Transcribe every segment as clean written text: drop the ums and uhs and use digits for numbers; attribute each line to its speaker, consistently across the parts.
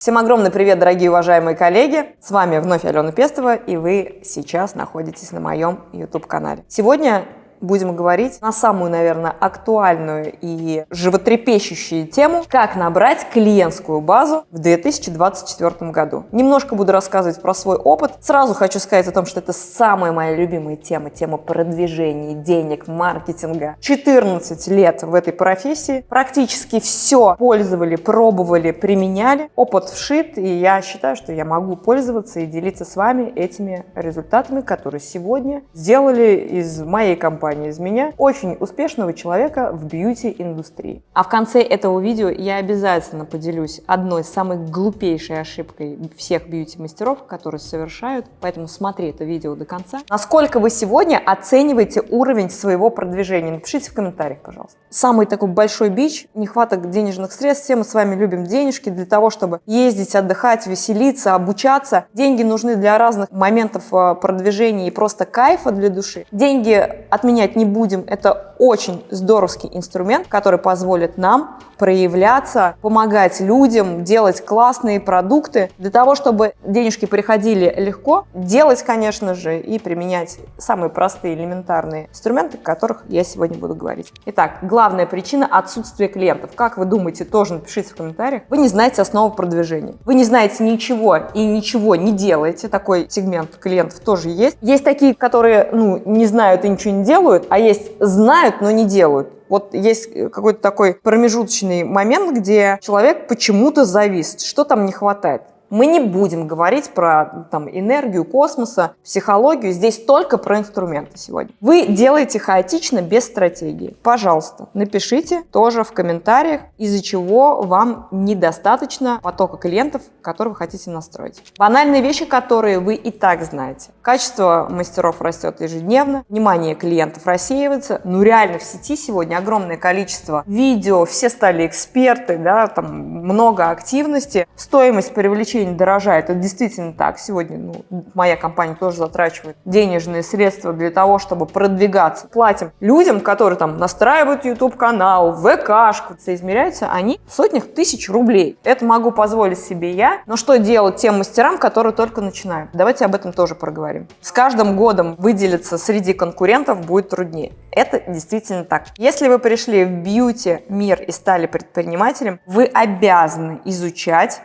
Speaker 1: Всем огромный привет, дорогие уважаемые коллеги! С вами вновь Алена Пестова, и вы сейчас находитесь на моем YouTube-канале. Сегодня будем говорить на самую, наверное, актуальную и животрепещущую тему, как набрать клиентскую базу в 2024 году. Немножко буду рассказывать про свой опыт. Сразу хочу сказать о том, что это самая моя любимая тема, тема продвижения, денег, маркетинга. 14 лет в этой профессии. Практически все пользовали, пробовали, применяли. Опыт вшит, и я считаю, что я могу пользоваться и делиться с вами этими результатами, которые сегодня сделали из моей компании, из меня, очень успешного человека в бьюти-индустрии. А в конце этого видео я обязательно поделюсь одной самой глупейшей ошибкой всех бьюти-мастеров, которые совершают, поэтому смотри это видео до конца. Насколько вы сегодня оцениваете уровень своего продвижения? Напишите в комментариях, пожалуйста. Самый такой большой бич – нехваток денежных средств. Все мы с вами любим денежки для того, чтобы ездить, отдыхать, веселиться, обучаться. Деньги нужны для разных моментов продвижения и просто кайфа для души. Деньги отменять не будем. Это очень здоровский инструмент, который позволит нам проявляться, помогать людям, делать классные продукты для того, чтобы денежки приходили легко, делать, конечно же, и применять самые простые элементарные инструменты, о которых я сегодня буду говорить. Итак, главная причина – отсутствие клиентов. Как вы думаете, тоже напишите в комментариях. Вы не знаете основу продвижения. Вы не знаете ничего и ничего не делаете. Такой сегмент клиентов тоже есть. Есть такие, которые, не знают и ничего не делают, а есть знают, но не делают. Вот есть какой-то такой промежуточный момент, где человек почему-то завис, что там не хватает. Мы не будем говорить про энергию космоса, психологию, здесь только про инструменты сегодня. Вы делаете хаотично, без стратегии. Пожалуйста, напишите тоже в комментариях, из-за чего вам недостаточно потока клиентов, которые вы хотите настроить. Банальные вещи, которые вы и так знаете. Качество мастеров растет ежедневно, внимание клиентов рассеивается. Реально в сети сегодня огромное количество видео, все стали эксперты, много активности, стоимость привлечения дорожает. Это действительно так. Сегодня моя компания тоже затрачивает денежные средства для того, чтобы продвигаться. Платим людям, которые настраивают YouTube-канал, ВК-шку, соизмеряются они в сотнях тысяч рублей. Это могу позволить себе я. Но что делать тем мастерам, которые только начинают? Давайте об этом тоже проговорим. С каждым годом выделиться среди конкурентов будет труднее. Это действительно так. Если вы пришли в бьюти-мир и стали предпринимателем, вы обязаны изучать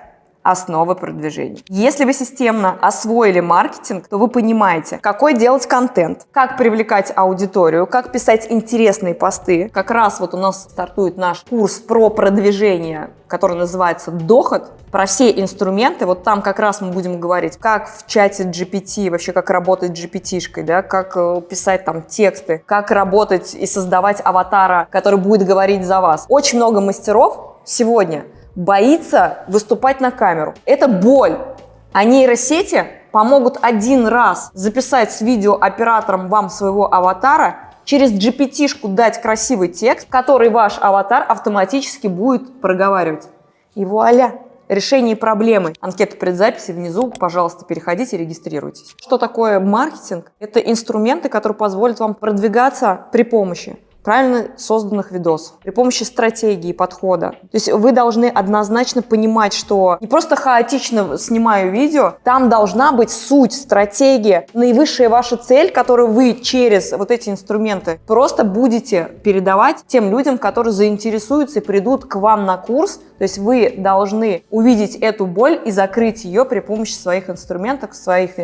Speaker 1: основы продвижения. Если вы системно освоили маркетинг, то вы понимаете, какой делать контент, как привлекать аудиторию, как писать интересные посты. Как раз у нас стартует наш курс про продвижение, который называется «Доход», про все инструменты. Там как раз мы будем говорить, как в чате GPT, вообще как работать GPT-шкой, как писать тексты, как работать и создавать аватара, который будет говорить за вас. Очень много мастеров сегодня боится выступать на камеру. Это боль. А нейросети помогут один раз записать с видеооператором вам своего аватара, через GPT-шку дать красивый текст, который ваш аватар автоматически будет проговаривать. И вуаля! Решение проблемы. Анкета предзаписи внизу, пожалуйста, переходите, регистрируйтесь. Что такое маркетинг? Это инструменты, которые позволят вам продвигаться при помощи правильно созданных видосов, при помощи стратегии, подхода. То есть вы должны однозначно понимать, что не просто хаотично снимаю видео, там должна быть суть, стратегия, наивысшая ваша цель, которую вы через эти инструменты просто будете передавать тем людям, которые заинтересуются и придут к вам на курс. То есть вы должны увидеть эту боль и закрыть ее при помощи своих инструментов, своих,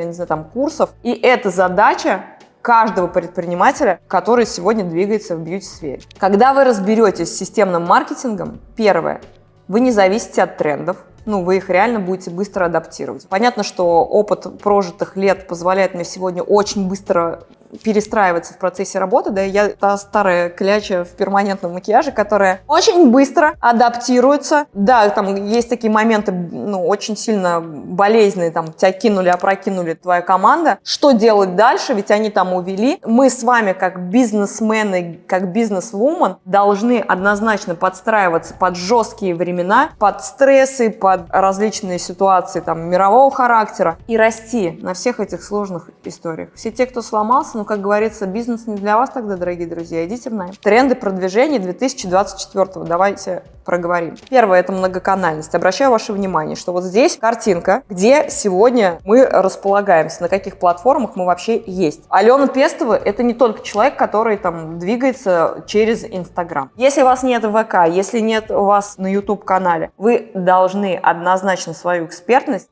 Speaker 1: курсов. И это задача каждого предпринимателя, который сегодня двигается в бьюти-сфере. Когда вы разберетесь с системным маркетингом, первое, вы не зависите от трендов, вы их реально будете быстро адаптировать. Понятно, что опыт прожитых лет позволяет мне сегодня очень быстро перестраиваться в процессе работы, я та старая кляча в перманентном макияже, которая очень быстро адаптируется. Да, есть такие моменты, очень сильно болезненные, тебя кинули, опрокинули твоя команда. Что делать дальше? Ведь они увели. Мы с вами, как бизнесмены, как бизнес-вумен, должны однозначно подстраиваться под жесткие времена, под стрессы, под различные ситуации мирового характера и расти на всех этих сложных историях. Все те, кто сломался, как говорится, бизнес не для вас тогда, дорогие друзья, идите в найм. Тренды продвижения 2024. Давайте проговорим. Первое – это многоканальность. Обращаю ваше внимание, что вот здесь картинка, где сегодня мы располагаемся, на каких платформах мы вообще есть. Алена Пестова – это не только человек, который там двигается через Инстаграм. Если у вас нет ВК, если нет у вас на YouTube-канале, вы должны однозначно свою экспертность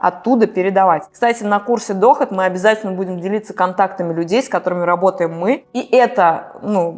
Speaker 1: оттуда передавать. Кстати, на курсе Доход мы обязательно будем делиться контактами людей, с которыми работаем мы. И это,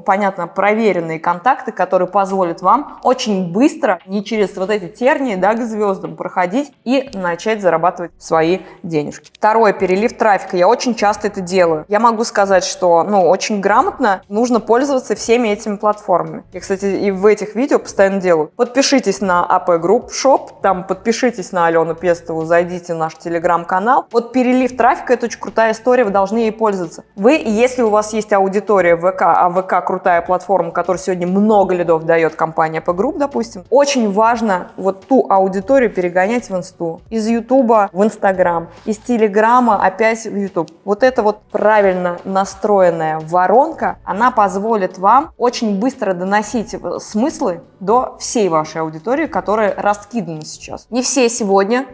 Speaker 1: понятно, проверенные контакты, которые позволят вам очень быстро, не через вот эти тернии, к звездам проходить и начать зарабатывать свои денежки. Второе, перелив трафика. Я очень часто это делаю. Я могу сказать, что, очень грамотно нужно пользоваться всеми этими платформами. Я, кстати, и в этих видео постоянно делаю. Подпишитесь на AP Group Shop, там подпишитесь на Алену Пестову, зайдите в наш телеграм-канал. Вот перелив трафика – это очень крутая история, вы должны ей пользоваться. Вы, если у вас есть аудитория в ВК, а ВК крутая платформа, которая сегодня много лидов дает компания AP Group, допустим, очень важно вот ту аудиторию перегонять в Инсту. Из Ютуба в Инстаграм, из Телеграма опять в Ютуб. Вот эта вот правильно настроенная воронка, она позволит вам очень быстро доносить смыслы до всей вашей аудитории, которая раскидана сейчас. Не все сегодня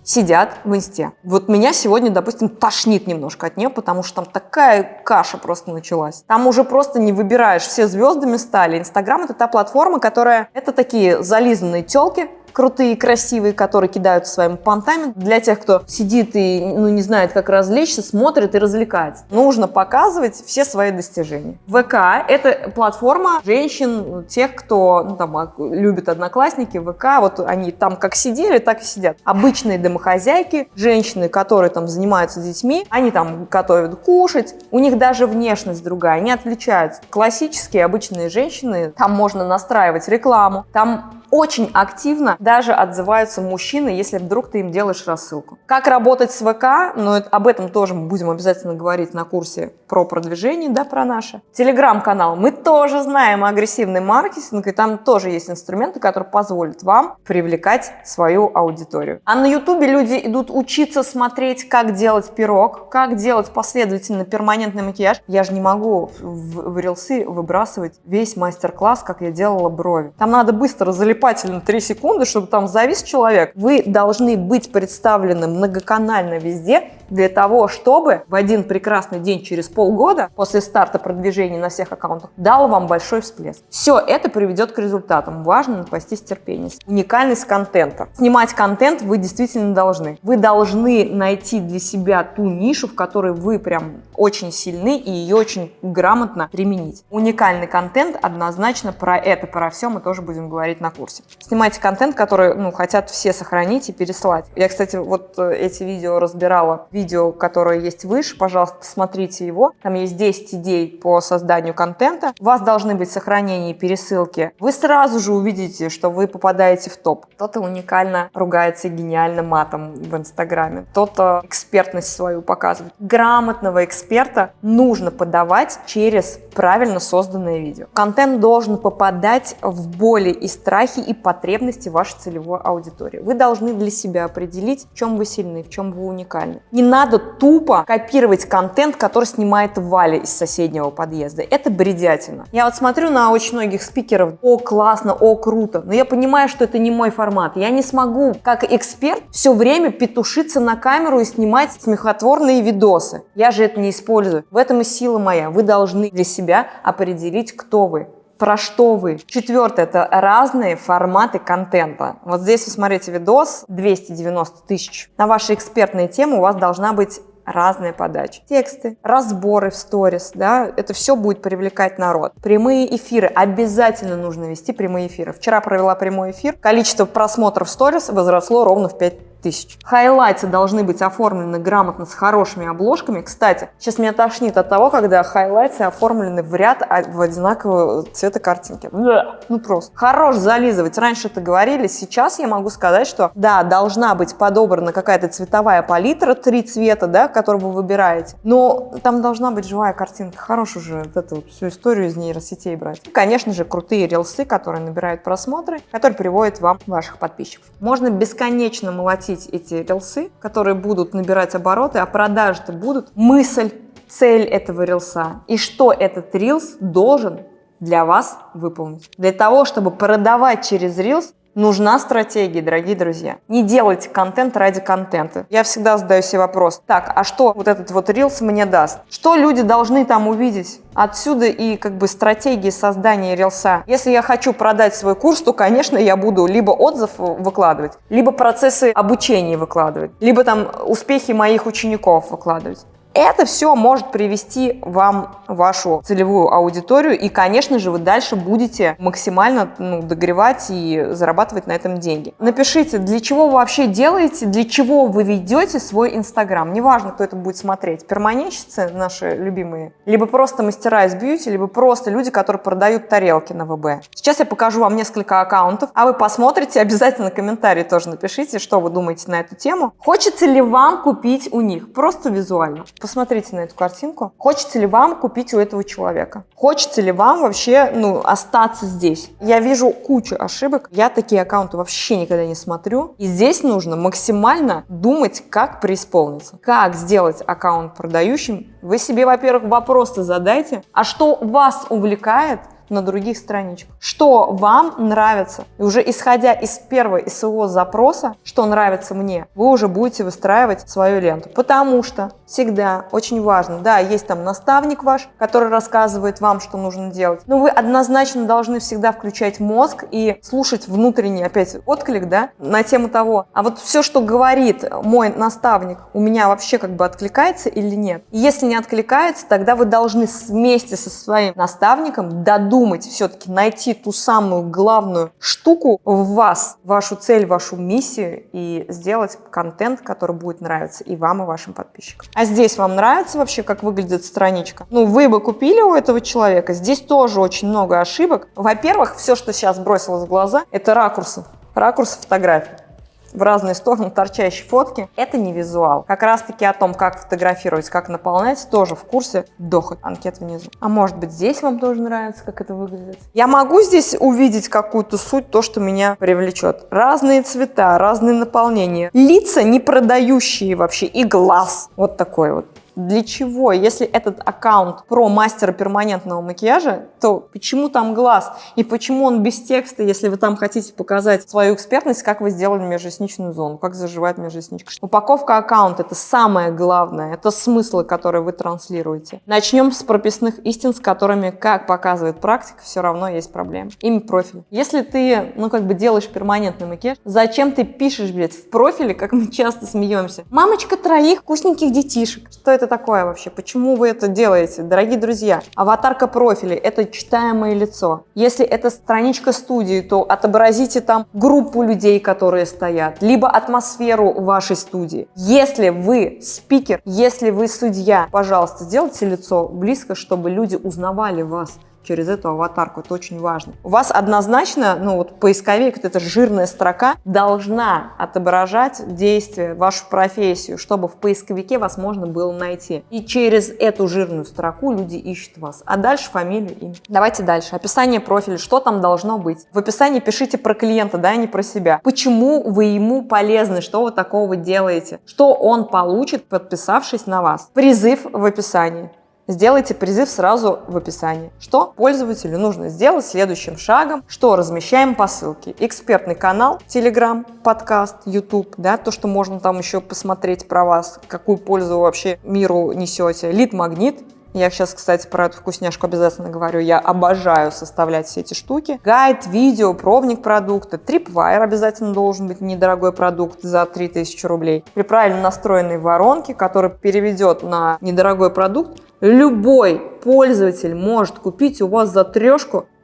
Speaker 1: сидят в Инсте. Вот меня сегодня, допустим, тошнит немножко от нее, потому что там такая каша просто началась. Там уже просто не выбираешь, все звездами стали. Инстаграм – это та платформа, которая… Это такие зализанные телки, крутые, красивые, которые кидаются своими понтами. Для тех, кто сидит и не знает, как развлечься, смотрит и развлекается. Нужно показывать все свои достижения. ВК – это платформа женщин, тех, кто любит Одноклассники, ВК. Вот они там как сидели, так и сидят. Обычные домохозяйки, женщины, которые там занимаются детьми, они там готовят кушать. У них даже внешность другая, они отличаются. Классические обычные женщины, там можно настраивать рекламу, там очень активно даже отзываются мужчины, если вдруг ты им делаешь рассылку. Как работать с ВК, об этом тоже мы будем обязательно говорить на курсе про продвижение, про наше. Телеграм-канал. Мы тоже знаем агрессивный маркетинг, и там тоже есть инструменты, которые позволят вам привлекать свою аудиторию. А на Ютубе люди идут учиться смотреть, как делать пирог, как делать последовательно перманентный макияж. Я же не могу в рилсы выбрасывать весь мастер-класс, как я делала брови. Там надо быстро залипать на 3 секунды, чтобы там завис человек. Вы должны быть представлены многоканально везде для того, чтобы в один прекрасный день через полгода после старта продвижения на всех аккаунтах дал вам большой всплеск. Все это приведет к результатам. Важно напастись терпением. Уникальность контента. Снимать контент вы действительно должны. Вы должны найти для себя ту нишу, в которой вы прям очень сильны и ее очень грамотно применить. Уникальный контент однозначно про это, про все мы тоже будем говорить на курсе. Снимайте контент, который хотят все сохранить и переслать. Я, кстати, вот эти видео разбирала. Видео, которое есть выше, пожалуйста, посмотрите его. Там есть 10 идей по созданию контента. У вас должны быть сохранения и пересылки. Вы сразу же увидите, что вы попадаете в топ. Кто-то уникально ругается гениальным матом в Инстаграме. Кто-то экспертность свою показывает. Грамотного эксперта нужно подавать через правильно созданное видео. Контент должен попадать в боли и страхи и потребности вашей целевой аудитории. Вы должны для себя определить, в чем вы сильны, в чем вы уникальны. Не надо тупо копировать контент, который снимает Валя из соседнего подъезда. Это бредятина. Я вот смотрю на очень многих спикеров. О, классно, о, круто. Но я понимаю, что это не мой формат. Я не смогу, как эксперт, все время петушиться на камеру и снимать смехотворные видосы. Я же это не использую. В этом и сила моя. Вы должны для себя определить, кто вы. Про что вы? Четвертое – это разные форматы контента. Вот здесь вы смотрите видос, 290 тысяч. На ваши экспертные темы у вас должна быть разная подача. Тексты, разборы в сторис, это все будет привлекать народ. Прямые эфиры. Обязательно нужно вести прямые эфиры. Вчера провела прямой эфир. Количество просмотров сторис возросло ровно в 5 тысяч. Хайлайты должны быть оформлены грамотно с хорошими обложками. Кстати, сейчас меня тошнит от того, когда хайлайты оформлены в ряд в одинакового цвета картинки. Просто. Хорош зализывать. Раньше это говорили. Сейчас я могу сказать, что да, должна быть подобрана какая-то цветовая палитра, 3 цвета, который вы выбираете. Но там должна быть живая картинка. Хорош уже всю историю из нейросетей брать. И, конечно же, крутые рилсы, которые набирают просмотры, которые приводят вам ваших подписчиков. Можно бесконечно молотить эти рилсы, которые будут набирать обороты, а продажи-то будут. Мысль, цель этого рилса и что этот рилс должен для вас выполнить. Для того, чтобы продавать через Reels, нужна стратегия, дорогие друзья. Не делайте контент ради контента. Я всегда задаю себе вопрос: так, а что вот этот вот Reels мне даст? Что люди должны там увидеть? Отсюда и как бы стратегии создания рилса. Если я хочу продать свой курс, то, конечно, я буду либо отзыв выкладывать, либо процессы обучения выкладывать, либо там успехи моих учеников выкладывать. Это все может привести вам вашу целевую аудиторию, и, конечно же, вы дальше будете максимально догревать и зарабатывать на этом деньги. Напишите, для чего вы вообще делаете, для чего вы ведете свой Инстаграм. Неважно, кто это будет смотреть. Перманентщицы наши любимые, либо просто мастера из бьюти, либо просто люди, которые продают тарелки на ВБ. Сейчас я покажу вам несколько аккаунтов, а вы посмотрите, обязательно комментарии тоже напишите, что вы думаете на эту тему. Хочется ли вам купить у них? Просто визуально. Посмотрите на эту картинку. Хочется ли вам купить у этого человека? Хочется ли вам вообще, остаться здесь? Я вижу кучу ошибок. Я такие аккаунты вообще никогда не смотрю. И здесь нужно максимально думать, как преисполниться. Как сделать аккаунт продающим? Вы себе, во-первых, вопрос-то задайте. А что вас увлекает на других страничках? Что вам нравится? И уже исходя из своего запроса, что нравится мне, вы уже будете выстраивать свою ленту. Потому что всегда очень важно, да, есть там наставник ваш, который рассказывает вам, что нужно делать, но вы однозначно должны всегда включать мозг и слушать внутренний опять отклик, да, на тему того, а вот все, что говорит мой наставник, у меня вообще как бы откликается или нет. И если не откликается, тогда вы должны вместе со своим наставником додумать, все-таки найти ту самую главную штуку в вас, вашу цель, вашу миссию, и сделать контент, который будет нравиться и вам, и вашим подписчикам. А здесь вам нравится вообще, как выглядит страничка? Вы бы купили у этого человека. Здесь тоже очень много ошибок. Во-первых, все, что сейчас бросилось в глаза, это ракурсы фотографий. В разные стороны торчащие фотки. Это не визуал. Как раз таки о том, как фотографировать, как наполнять, тоже в курсе Дохоть. Анкета внизу. А может быть, здесь вам тоже нравится, как это выглядит? Я могу здесь увидеть какую-то суть, то, что меня привлечет. Разные цвета, разные наполнения. Лица не продающие вообще. И глаз. Вот такой вот. Для чего? Если этот аккаунт про мастера перманентного макияжа, то почему там глаз? И почему он без текста, если вы там хотите показать свою экспертность, как вы сделали межресничную зону, как заживает межресничка? Упаковка аккаунта – это самое главное, это смыслы, которые вы транслируете. Начнем с прописных истин, с которыми, как показывает практика, все равно есть проблемы. Имя профиля. Если ты, делаешь перманентный макияж, зачем ты пишешь, в профиле, как мы часто смеемся, мамочка 3 вкусненьких детишек? Что это такое вообще? Почему вы это делаете? Дорогие друзья, аватарка профиля – это читаемое лицо. Если это страничка студии, то отобразите там группу людей, которые стоят, либо атмосферу вашей студии. Если вы спикер, если вы судья, пожалуйста, сделайте лицо близко, чтобы люди узнавали вас через эту аватарку. Это очень важно. У вас однозначно, поисковик, вот эта жирная строка должна отображать действие, вашу профессию, чтобы в поисковике вас можно было найти. И через эту жирную строку люди ищут вас. А дальше фамилию, имя. Давайте дальше. Описание профиля. Что там должно быть? В описании пишите про клиента, да, не про себя. Почему вы ему полезны? Что вы такого делаете? Что он получит, подписавшись на вас? Призыв в описании. Сделайте призыв сразу в описании. Что пользователю нужно сделать следующим шагом? Что размещаем по ссылке. Экспертный канал, Telegram, подкаст, YouTube, да, то, что можно там еще посмотреть про вас, какую пользу вообще миру несете. Лид-магнит. Я сейчас, кстати, про эту вкусняшку обязательно говорю. Я обожаю составлять все эти штуки. Гайд, видео, пробник продукта. Tripwire обязательно должен быть недорогой продукт за 3000 рублей. При правильно настроенной воронке, который переведет на недорогой продукт, любой пользователь может купить у вас за 3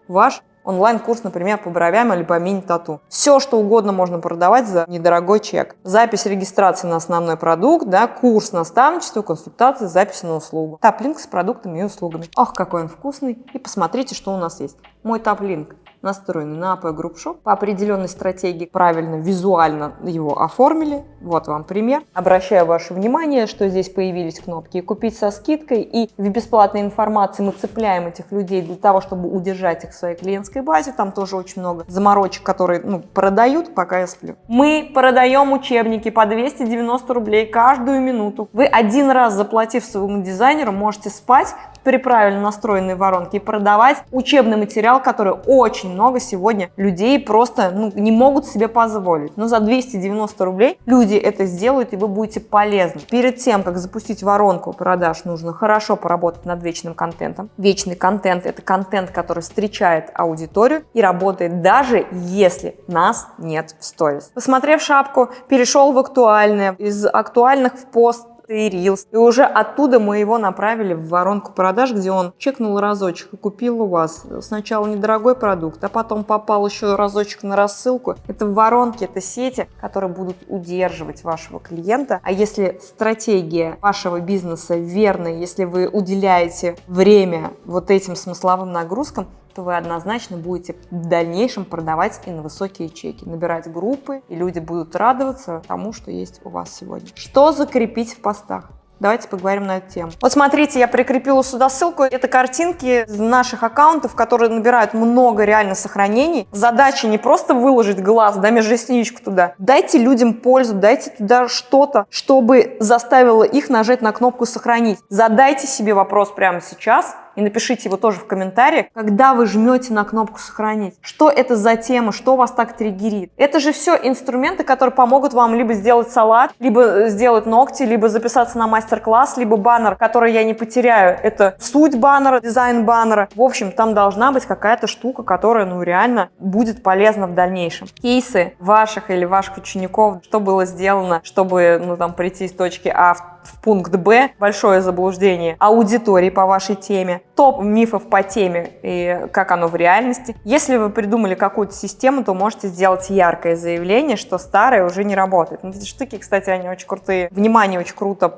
Speaker 1: ваш онлайн-курс, например, по бровям или по мини-тату. Все, что угодно можно продавать за недорогой чек. Запись регистрации на основной продукт, да, курс наставничества, консультации, запись на услугу. Таплинк с продуктами и услугами. Ох, какой он вкусный. И посмотрите, что у нас есть. Мой таплинк настроенный на AP Group Shop. По определенной стратегии правильно, визуально его оформили. Вот вам пример. Обращаю ваше внимание, что здесь появились кнопки «Купить со скидкой», и в бесплатной информации мы цепляем этих людей для того, чтобы удержать их в своей клиентской базе. Там тоже очень много заморочек, которые продают, пока я сплю. Мы продаем учебники по 290 рублей каждую минуту. Вы один раз, заплатив своему дизайнеру, можете спать при правильно настроенной воронке и продавать учебный материал, который очень много сегодня людей просто не могут себе позволить. Но за 290 рублей люди это сделают, и вы будете полезны. Перед тем, как запустить воронку продаж, нужно хорошо поработать над вечным контентом. Вечный контент – это контент, который встречает аудиторию и работает даже если нас нет в сторис. Посмотрев шапку, перешел в актуальное, из актуальных в пост и Reels. И уже оттуда мы его направили в воронку продаж, где он чекнул разочек и купил у вас сначала недорогой продукт, а потом попал еще разочек на рассылку. Это воронки, это сети, которые будут удерживать вашего клиента. А если стратегия вашего бизнеса верная, если вы уделяете время вот этим смысловым нагрузкам, то вы однозначно будете в дальнейшем продавать и на высокие чеки, набирать группы, и люди будут радоваться тому, что есть у вас сегодня. Что закрепить в постах? Давайте поговорим на эту тему. Вот смотрите, я прикрепила сюда ссылку. Это картинки из наших аккаунтов, которые набирают много реально сохранений. Задача не просто выложить глаз, межресничку туда. Дайте людям пользу, дайте туда что-то, чтобы заставило их нажать на кнопку «Сохранить». Задайте себе вопрос прямо сейчас и напишите его тоже в комментариях, когда вы жмете на кнопку «Сохранить». Что это за тема, что вас так триггерит? Это же все инструменты, которые помогут вам либо сделать салат, либо сделать ногти, либо записаться на мастер-класс, либо баннер, который я не потеряю. Это суть баннера, дизайн баннера. В общем, там должна быть какая-то штука, которая, реально будет полезна в дальнейшем. Кейсы ваших или ваших учеников, что было сделано, чтобы, прийти из точки А в пункт Б, большое заблуждение, аудитории по вашей теме, топ мифов по теме и как оно в реальности. Если вы придумали какую-то систему, то можете сделать яркое заявление, что старое уже не работает. Эти штуки, кстати, они очень крутые. Внимание очень круто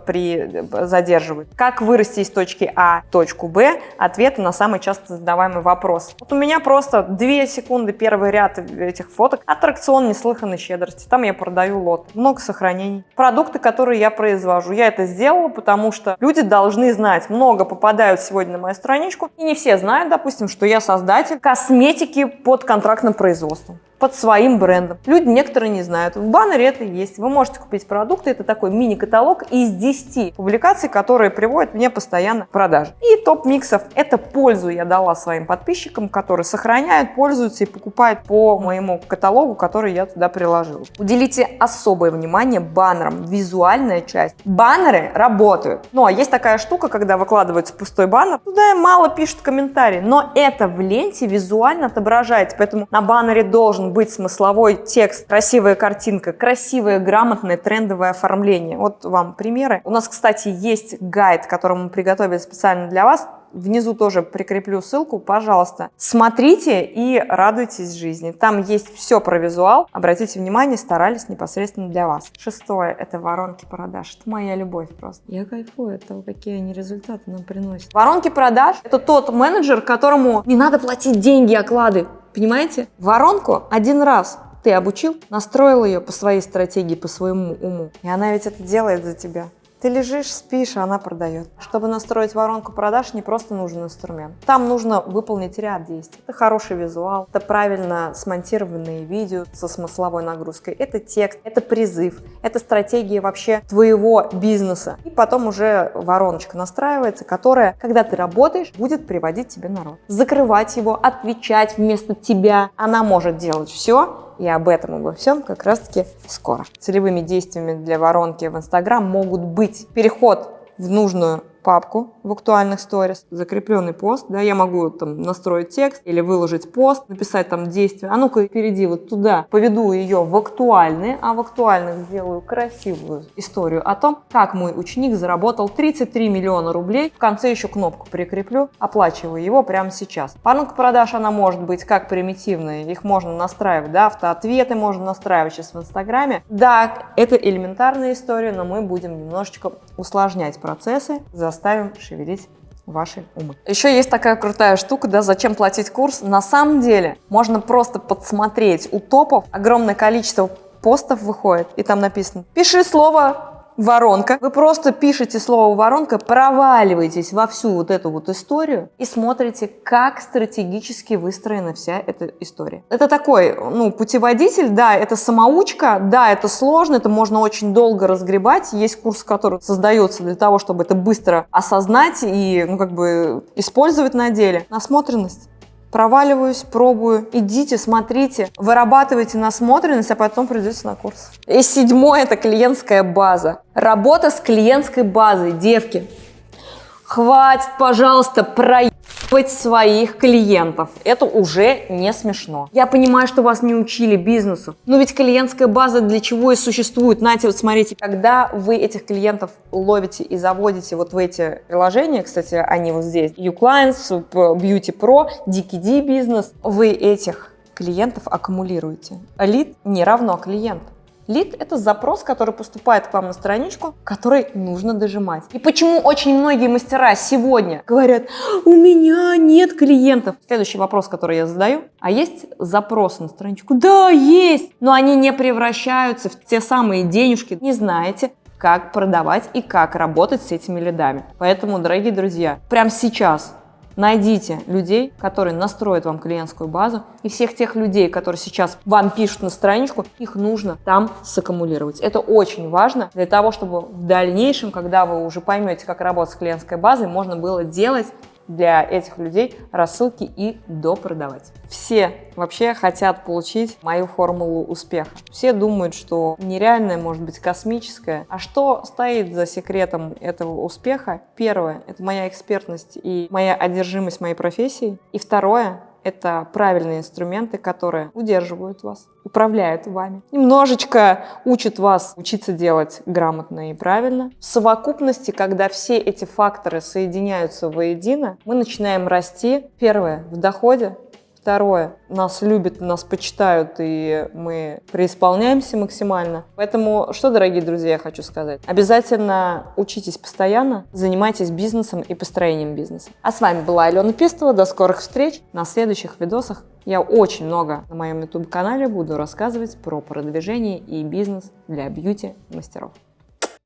Speaker 1: задерживают. Как вырасти из точки А в точку Б? Ответы на самый часто задаваемый вопрос. Вот у меня просто 2 секунды, первый ряд этих фоток. Аттракцион неслыханной щедрости. Там я продаю лот. Много сохранений. Продукты, которые я произвожу. Я это сделала, потому что люди должны знать. Много попадают сегодня на мою страничку, и не все знают, допустим, что я создатель косметики под контрактным производством, под своим брендом. Люди некоторые не знают. В баннере это есть. Вы можете купить продукты. Это такой мини-каталог из 10 публикаций, которые приводят мне постоянно в продажи. И топ миксов. Это пользу я дала своим подписчикам, которые сохраняют, пользуются и покупают по моему каталогу, который я туда приложила. Уделите особое внимание баннерам. Визуальная часть. Баннеры работают. А есть такая штука, когда выкладывается пустой баннер, туда мало пишут комментарии, но это в ленте визуально отображается. Поэтому на баннере должен быть смысловой текст, красивая картинка, красивое, грамотное, трендовое оформление. Вот вам примеры. У нас, кстати, есть гайд, который мы приготовили специально для вас. Внизу тоже прикреплю ссылку, пожалуйста. Смотрите и радуйтесь жизни. Там есть все про визуал. Обратите внимание, старались непосредственно для вас. 6-е – это воронки продаж. Это моя любовь просто. Я кайфую от того, какие они результаты нам приносят. Воронки продаж – это тот менеджер, которому не надо платить деньги, оклады. Понимаете? Воронку один раз ты обучил, настроил ее по своей стратегии, по своему уму. И она ведь это делает за тебя. Ты лежишь, спишь, а она продает. Чтобы настроить воронку продаж, не просто нужен инструмент. Там нужно выполнить ряд действий. Это хороший визуал, это правильно смонтированные видео со смысловой нагрузкой, это текст, это призыв, это стратегия вообще твоего бизнеса. И потом уже вороночка настраивается, которая, когда ты работаешь, будет приводить тебе народ. Закрывать его, отвечать вместо тебя. Она может делать все. И об этом, обо всем как раз-таки скоро. Целевыми действиями для воронки в Instagram могут быть переход в нужную папку в актуальных сторис, закрепленный пост, я могу там настроить текст или выложить пост, написать там действие, а ну-ка перейди вот туда, поведу ее в актуальные, а в актуальных сделаю красивую историю о том, как мой ученик заработал 33 миллиона рублей, в конце еще кнопку прикреплю, оплачиваю его прямо сейчас. Воронка продаж, она может быть как примитивная, их можно настраивать, автоответы можно настраивать сейчас в Инстаграме. Да, это элементарная история, но мы будем немножечко усложнять процессы, заставим шевелить ваши умы. Еще есть такая крутая штука, зачем платить курс? На самом деле можно просто подсмотреть у топов огромное количество постов выходит, и там написано: пиши слово воронка. Вы просто пишете слово воронка, проваливаетесь во всю вот эту вот историю и смотрите, как стратегически выстроена вся эта история. Это такой, путеводитель, да, это самоучка, да, это сложно, это можно очень долго разгребать. Есть курс, который создается для того, чтобы это быстро осознать и, использовать на деле. Насмотренность. Проваливаюсь, пробую. Идите, смотрите, вырабатывайте насмотренность, а потом придете на курс. И 7-е – это клиентская база. Работа с клиентской базой. Девки, хватит, пожалуйста, проебать своих клиентов. Это уже не смешно. Я понимаю, что вас не учили бизнесу, но ведь клиентская база для чего и существует. Знаете, вот смотрите, когда вы этих клиентов ловите и заводите вот в эти приложения, кстати, они вот здесь, uClients, Beauty Pro, DKD бизнес, вы этих клиентов аккумулируете. Лид не равно клиент. Лид – это запрос, который поступает к вам на страничку, который нужно дожимать. И почему очень многие мастера сегодня говорят: у меня нет клиентов? Следующий вопрос, который я задаю: а есть запрос на страничку? Да, есть, но они не превращаются в те самые денежки. Не знаете, как продавать и как работать с этими лидами. Поэтому, дорогие друзья, прямо сейчас найдите людей, которые настроят вам клиентскую базу, и всех тех людей, которые сейчас вам пишут на страничку, их нужно там саккумулировать. Это очень важно для того, чтобы в дальнейшем, когда вы уже поймете, как работать с клиентской базой, можно было делать для этих людей рассылки и допродавать. Все вообще хотят получить мою формулу успеха. Все думают, что нереальное может быть космическое. А что стоит за секретом этого успеха? Первое – это моя экспертность и моя одержимость моей профессией. И второе – это правильные инструменты, которые удерживают вас, управляют вами, немножечко учат вас учиться делать грамотно и правильно. В совокупности, когда все эти факторы соединяются воедино, мы начинаем расти. Первое – в доходе. Второе, нас любят, нас почитают, и мы преисполняемся максимально. Поэтому, что, дорогие друзья, я хочу сказать. Обязательно учитесь постоянно, занимайтесь бизнесом и построением бизнеса. А с вами была Алена Пестова. До скорых встреч на следующих видосах. Я очень много на моем YouTube-канале буду рассказывать про продвижение и бизнес для бьюти-мастеров.